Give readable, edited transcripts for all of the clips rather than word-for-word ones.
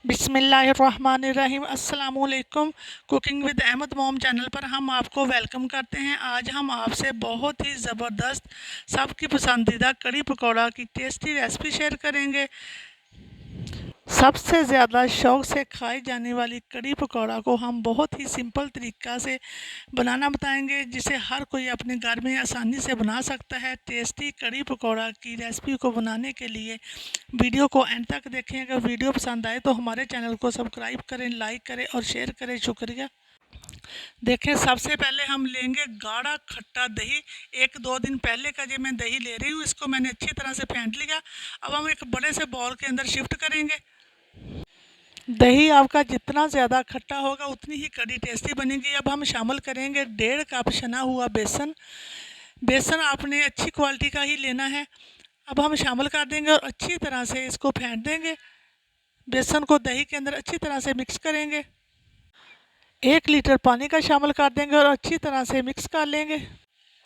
बिस्मिल्लाहिर्रहमानिर्रहीम अस्सलामुअलैकुम। Cooking with Ahmad मोम चैनल पर हम आपको वेलकम करते हैं। आज हम आपसे बहुत ही ज़बरदस्त सबकी पसंदीदा कड़ी पकौड़ा की टेस्टी रेसिपी शेयर करेंगे। सबसे ज़्यादा शौक़ से खाई जाने वाली कड़ी पकौड़ा को हम बहुत ही सिंपल तरीक़ा से बनाना बताएंगे, जिसे हर कोई अपने घर में आसानी से बना सकता है। टेस्टी कड़ी पकौड़ा की रेसिपी को बनाने के लिए वीडियो को एंड तक देखें। अगर वीडियो पसंद आए तो हमारे चैनल को सब्सक्राइब करें, लाइक करें और शेयर करें। शुक्रिया। देखें, सबसे पहले हम लेंगे गाढ़ा खट्टा दही। 1-2 दिन पहले का जो मैं दही ले रही हूँ, इसको मैंने अच्छी तरह से फेंट लिया। अब हम एक बड़े से बाउल के अंदर शिफ्ट करेंगे। दही आपका जितना ज़्यादा खट्टा होगा उतनी ही कड़ी टेस्टी बनेगी। अब हम शामिल करेंगे 1.5 कप छना हुआ बेसन। बेसन आपने अच्छी क्वालिटी का ही लेना है। अब हम शामिल कर देंगे और अच्छी तरह से इसको फेंट देंगे। बेसन को दही के अंदर अच्छी तरह से मिक्स करेंगे। 1 लीटर पानी का शामिल कर देंगे और अच्छी तरह से मिक्स कर लेंगे।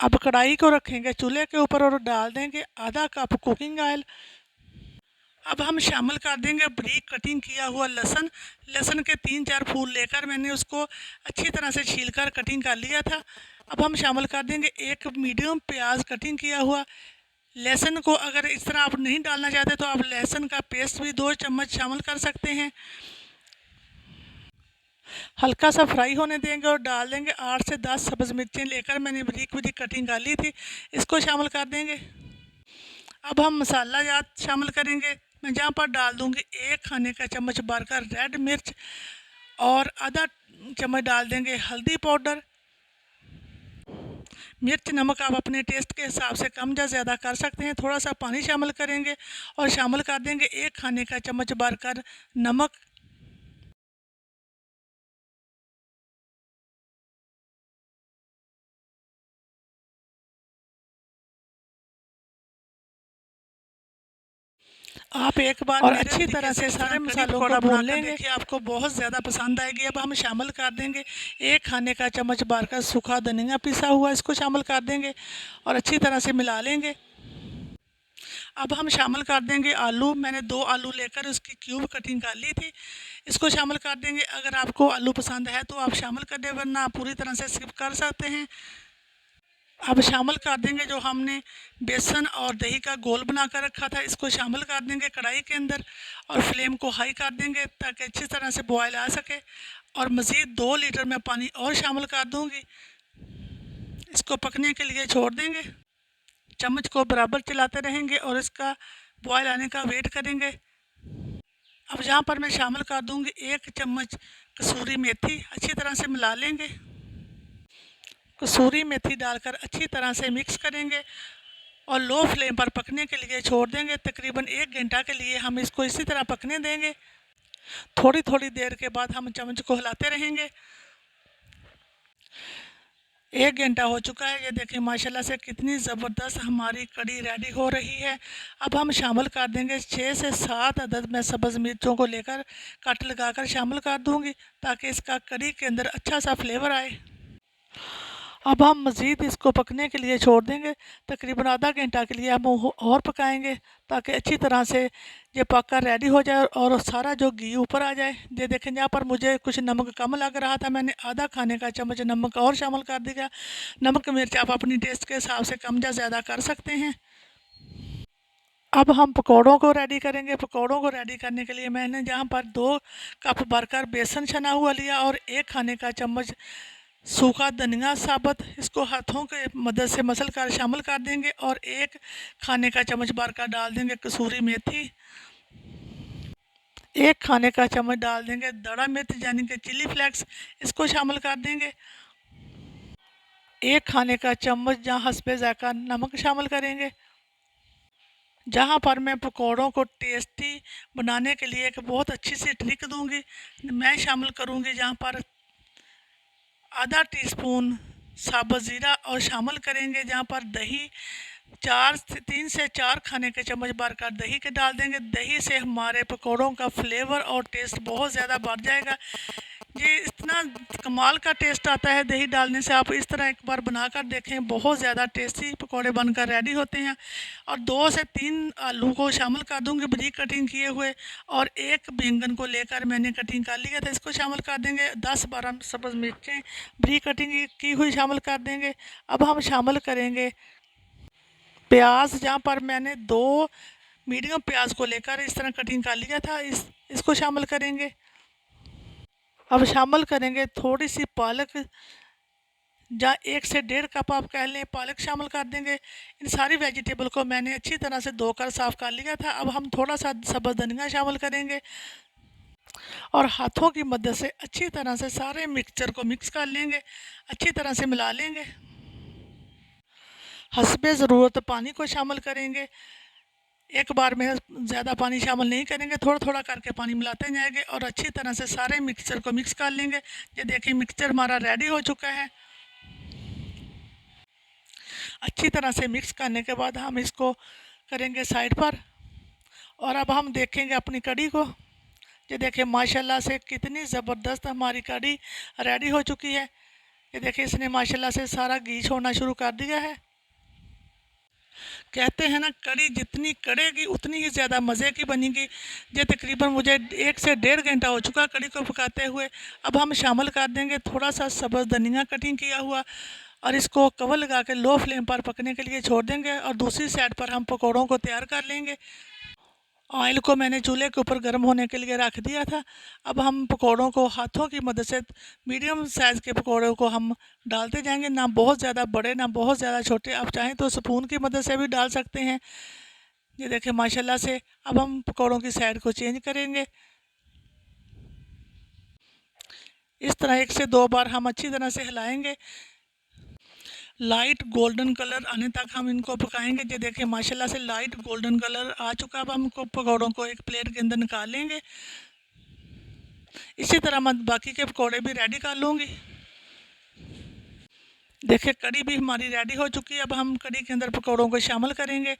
अब कढ़ाई को रखेंगे चूल्हे के ऊपर और डाल देंगे आधा कप कुकिंग ऑयल। अब हम शामिल कर देंगे बारीक कटिंग किया हुआ लहसुन। लहसुन के 3-4 फूल लेकर मैंने उसको अच्छी तरह से छीलकर कटिंग कर लिया था। अब हम शामिल कर देंगे एक मीडियम प्याज कटिंग किया हुआ। लहसुन को अगर इस तरह आप नहीं डालना चाहते तो आप लहसुन का पेस्ट भी 2 चम्मच शामिल कर सकते हैं। हल्का सा फ्राई होने देंगे और डाल देंगे 8 से 10 सब्ज़ मिर्चें लेकर मैंने बारीक बारीक कटिंग कर ली थी, इसको शामिल कर देंगे। अब हम मसाला जात शामिल करेंगे। मैं जहाँ पर डाल दूँगी 1 खाने का चम्मच भरकर रेड मिर्च और आधा चम्मच डाल देंगे हल्दी पाउडर। मिर्च नमक आप अपने टेस्ट के हिसाब से कम या ज़्यादा कर सकते हैं। थोड़ा सा पानी शामिल करेंगे और शामिल कर देंगे 1 खाने का चम्मच भरकर नमक। आप एक बार और अच्छी तरह से सारे मसालों को भून लेंगे। देखिए, आपको बहुत ज़्यादा पसंद आएगी। अब हम शामिल कर देंगे 1 खाने का चम्मच भरकर सूखा धनिया पिसा हुआ, इसको शामिल कर देंगे और अच्छी तरह से मिला लेंगे। अब हम शामिल कर देंगे आलू। मैंने 2 आलू लेकर उसकी क्यूब कटिंग कर ली थी, इसको शामिल कर देंगे। अगर आपको आलू पसंद है तो आप शामिल कर दें, वरना आप पूरी तरह से स्किप कर सकते हैं। अब शामिल कर देंगे जो हमने बेसन और दही का घोल बना कर रखा था, इसको शामिल कर देंगे कढ़ाई के अंदर और फ्लेम को हाई कर देंगे ताकि अच्छी तरह से बॉयल आ सके। और मज़ीद 2 लीटर में पानी और शामिल कर दूंगी। इसको पकने के लिए छोड़ देंगे। चम्मच को बराबर चलाते रहेंगे और इसका बॉयल आने का वेट करेंगे। अब यहाँ पर मैं शामिल कर दूंगी 1 चम्मच कसूरी मेथी, अच्छी तरह से मिला लेंगे। कसूरी मेथी डालकर अच्छी तरह से मिक्स करेंगे और लो फ्लेम पर पकने के लिए छोड़ देंगे। तकरीबन 1 घंटा के लिए हम इसको इसी तरह पकने देंगे। थोड़ी थोड़ी देर के बाद हम चम्मच को हिलाते रहेंगे। 1 घंटा हो चुका है। ये देखें माशाल्लाह से कितनी ज़बरदस्त हमारी कड़ी रेडी हो रही है। अब हम शामिल कर देंगे 6 से 7 अदद मैं सब्ज़ मिर्चों को लेकर कट लगाकर शामिल कर दूंगी ताकि इसका कड़ी के अंदर अच्छा सा फ्लेवर आए। अब हम मज़ीद इसको पकने के लिए छोड़ देंगे। तकरीबन आधा घंटा के लिए हम और पकाएंगे ताकि अच्छी तरह से ये पककर रेडी हो जाए और सारा जो घी ऊपर आ जाए। ये देखें, यहाँ पर मुझे कुछ नमक कम लग रहा था, मैंने आधा खाने का चम्मच नमक और शामिल कर दिया। नमक मिर्च आप अपनी टेस्ट के हिसाब से कम या ज़्यादा कर सकते हैं। अब हम पकौड़ों को रेडी करेंगे। पकौड़ों को रेडी करने के लिए मैंने यहाँ पर 2 कप भरकर बेसन छना हुआ लिया और 1 खाने का चम्मच सूखा धनिया साबुत, इसको हाथों के मदद से मसल कर शामिल कर देंगे और 1 खाने का चम्मच भरकर डाल देंगे कसूरी मेथी। 1 खाने का चम्मच डाल देंगे दड़ा मिर्च यानी कि चिली फ्लेक्स, इसको शामिल कर देंगे। 1 खाने का चम्मच जहाँ हस्बे ज़ायक़ा नमक शामिल करेंगे। जहाँ पर मैं पकौड़ों को टेस्टी बनाने के लिए एक बहुत अच्छी सी ट्रिक दूंगी, मैं शामिल करूंगी जहाँ पर आधा टीस्पून साबुत ज़ीरा और शामिल करेंगे जहाँ पर दही 3 से 4 खाने के चम्मच भरकर दही के डाल देंगे। दही से हमारे पकौड़ों का फ्लेवर और टेस्ट बहुत ज़्यादा बढ़ जाएगा। ये इतना कमाल का टेस्ट आता है दही डालने से। आप इस तरह एक बार बनाकर देखें, बहुत ज़्यादा टेस्टी पकौड़े बनकर रेडी होते हैं। और 2 से 3 आलू को शामिल कर दूंगी बारीक कटिंग किए हुए, और एक बैंगन को लेकर मैंने कटिंग कर लिया था, इसको शामिल कर देंगे। 10-12 सब्ज़ मिर्चें बारीक कटिंग की हुई शामिल कर देंगे। अब हम शामिल करेंगे प्याज, जहाँ पर मैंने 2 मीडियम प्याज को लेकर इस तरह कटिंग कर लिया था, इसको शामिल करेंगे। अब शामिल करेंगे थोड़ी सी पालक, जहाँ 1 से 1.5 कप आप कह लें पालक शामिल कर देंगे। इन सारी वेजिटेबल को मैंने अच्छी तरह से धोकर साफ़ कर लिया था। अब हम थोड़ा सा सब्ज़ धनिया शामिल करेंगे और हाथों की मदद से अच्छी तरह से सारे मिक्सचर को मिक्स कर लेंगे, अच्छी तरह से मिला लेंगे। हस्बे ज़रूरत पानी को शामिल करेंगे। एक बार में ज़्यादा पानी शामिल नहीं करेंगे, थोड़ा थोड़ा करके पानी मिलाते जाएंगे और अच्छी तरह से सारे मिक्सचर को मिक्स कर लेंगे। ये देखिए मिक्सचर हमारा रेडी हो चुका है। अच्छी तरह से मिक्स करने के बाद हम इसको करेंगे साइड पर, और अब हम देखेंगे अपनी कढ़ी को। ये देखिए माशाल्लाह से कितनी ज़बरदस्त हमारी कढ़ी रेडी हो चुकी है। ये देखिए इसने माशाल्लाह से सारा घी छोड़ना शुरू कर दिया है। कहते हैं ना, कढ़ी जितनी कड़ेगी उतनी ही ज़्यादा मज़े की बनेगी। ये तकरीबन मुझे 1 से 1.5 घंटा हो चुका कढ़ी को पकाते हुए। अब हम शामिल कर देंगे थोड़ा सा सब्ज़ धनिया कटिंग किया हुआ, और इसको कवर लगा के लो फ्लेम पर पकने के लिए छोड़ देंगे। और दूसरी साइड पर हम पकौड़ों को तैयार कर लेंगे। ऑयल को मैंने चूल्हे के ऊपर गर्म होने के लिए रख दिया था। अब हम पकौड़ों को हाथों की मदद से, मीडियम साइज़ के पकौड़ों को हम डालते जाएंगे, ना बहुत ज़्यादा बड़े ना बहुत ज़्यादा छोटे। आप चाहें तो स्पून की मदद से भी डाल सकते हैं। ये देखें माशाल्लाह से। अब हम पकौड़ों की साइड को चेंज करेंगे। इस तरह 1 से 2 बार हम अच्छी तरह से हिलाएंगे। लाइट गोल्डन कलर आने तक हम इनको पकाएंगे। ये देखें माशाल्लाह से लाइट गोल्डन कलर आ चुका। अब हम पकौड़ों को एक प्लेट के अंदर निकाल लेंगे। इसी तरह मैं बाकी के पकौड़े भी रेडी कर लूँगी। देखिए कढ़ी भी हमारी रेडी हो चुकी है। अब हम कढ़ी के अंदर पकौड़ों को शामिल करेंगे।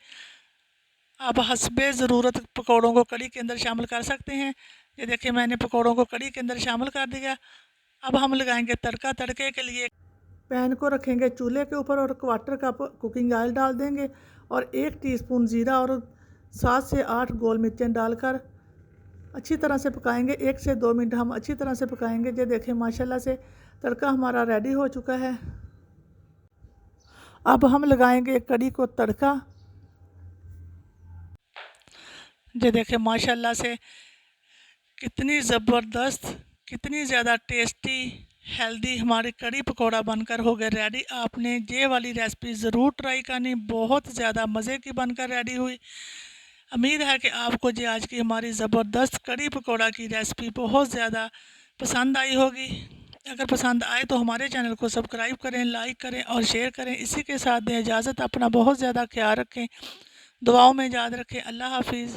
अब हस्बे ज़रूरत पकौड़ों को कढ़ी के अंदर शामिल कर सकते हैं। ये देखिए मैंने पकौड़ों को कढ़ी के अंदर शामिल कर दिया। अब हम लगाएंगे तड़का। तड़के के लिए पैन को रखेंगे चूल्हे के ऊपर और 1/4 कप कुकिंग ऑयल डाल देंगे, और 1 टीस्पून ज़ीरा और 7 से 8 गोल मिर्चें डालकर अच्छी तरह से पकाएंगे। 1 से 2 मिनट हम अच्छी तरह से पकाएंगे। ये देखें माशाल्लाह से तड़का हमारा रेडी हो चुका है। अब हम लगाएंगे कढ़ी को तड़का। ये देखें माशाल्लाह से कितनी ज़बरदस्त, कितनी ज़्यादा टेस्टी हेल्दी हमारी कढ़ी पकौड़ा बनकर हो गए रेडी। आपने ये वाली रेसिपी ज़रूर ट्राई करनी, बहुत ज़्यादा मज़े की बनकर रेडी हुई। उम्मीद है कि आपको ये आज की हमारी ज़बरदस्त कढ़ी पकौड़ा की रेसिपी बहुत ज़्यादा पसंद आई होगी। अगर पसंद आए तो हमारे चैनल को सब्सक्राइब करें, लाइक करें और शेयर करें। इसी के साथ दें इजाज़त। अपना बहुत ज़्यादा ख्याल रखें, दुआओं में याद रखें। अल्लाह हाफिज़।